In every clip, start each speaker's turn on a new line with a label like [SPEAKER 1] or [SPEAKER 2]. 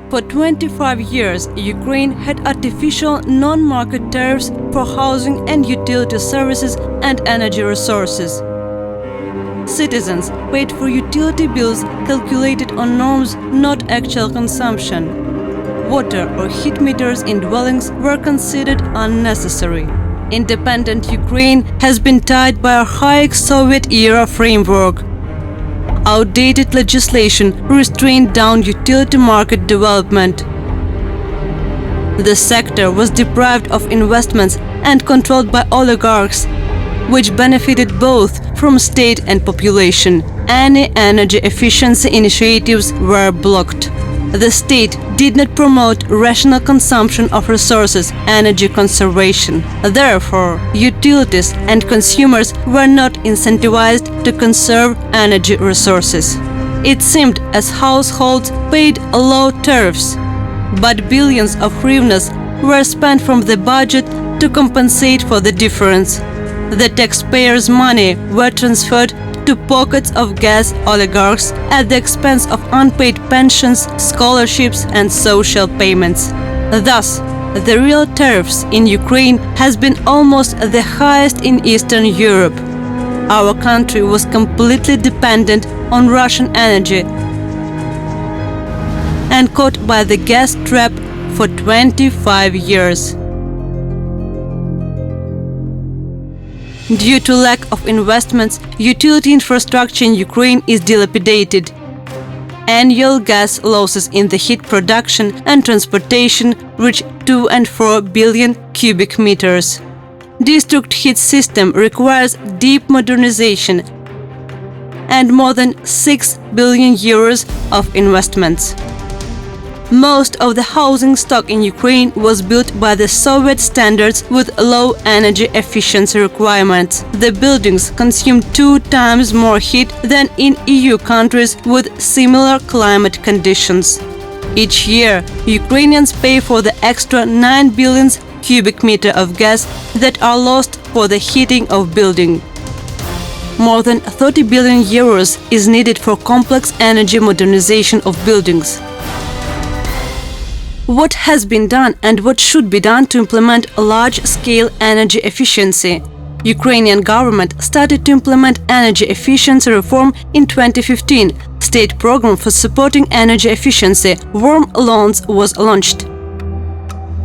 [SPEAKER 1] For 25 years, Ukraine had artificial non-market tariffs for housing and utility services and energy resources. Citizens paid for utility bills calculated on norms, not actual consumption. Water or heat meters in dwellings were considered unnecessary. Independent Ukraine has been tied by a archaic Soviet-era framework. Outdated legislation restrained down utility market development. The sector was deprived of investments and controlled by oligarchs, which benefited both from state and population. Any energy efficiency initiatives were blocked. The state did not promote rational consumption of resources, energy conservation. Therefore, utilities and consumers were not incentivized to conserve energy resources. It seemed as households paid low tariffs, but billions of hryvnias were spent from the budget to compensate for the difference. The taxpayers' money were transferred to pockets of gas oligarchs at the expense of unpaid pensions, scholarships and social payments. Thus, the real tariffs in Ukraine has been almost the highest in Eastern Europe. Our country was completely dependent on Russian energy and caught by the gas trap for 25 years. Due to lack of investments, utility infrastructure in Ukraine is dilapidated. Annual gas losses in the heat production and transportation reach 2 and 4 billion cubic meters. District heat system requires deep modernization and more than 6 billion euros of investments. Most of the housing stock in Ukraine was built by the Soviet standards with low energy efficiency requirements. The buildings consume 2 times more heat than in EU countries with similar climate conditions. Each year, Ukrainians pay for the extra 9 billion cubic meter of gas that are lost for the heating of building. More than 30 billion euros is needed for complex energy modernization of buildings. What has been done and what should be done to implement large-scale energy efficiency? Ukrainian government started to implement energy efficiency reform in 2015. State program for supporting energy efficiency, warm loans, was launched.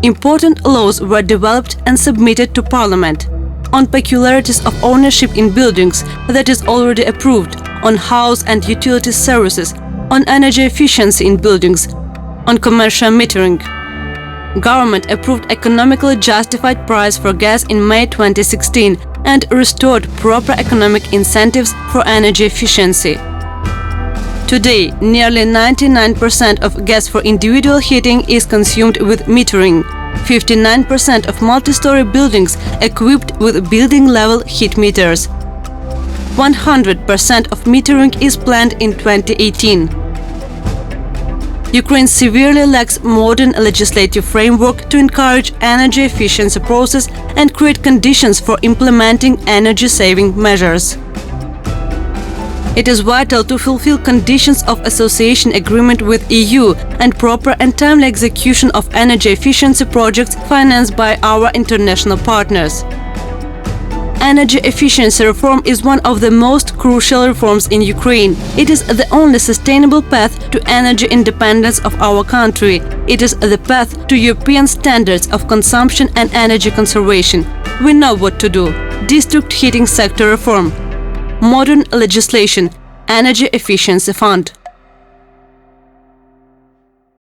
[SPEAKER 1] Important laws were developed and submitted to parliament. On peculiarities of ownership in buildings, that is already approved, on house and utility services, on energy efficiency in buildings, on commercial metering. Government approved economically justified price for gas in May 2016 and restored proper economic incentives for energy efficiency. Today, nearly 99% of gas for individual heating is consumed with metering. 59% of multi-story buildings equipped with building-level heat meters. 100% of metering is planned in 2018. Ukraine severely lacks modern legislative framework to encourage energy efficiency process and create conditions for implementing energy-saving measures. It is vital to fulfill conditions of association agreement with EU and proper and timely execution of energy efficiency projects financed by our international partners. Energy efficiency reform is one of the most crucial reforms in Ukraine. It is the only sustainable path to energy independence of our country. It is the path to European standards of consumption and energy conservation. We know what to do. District heating sector reform. Modern legislation. Energy efficiency fund.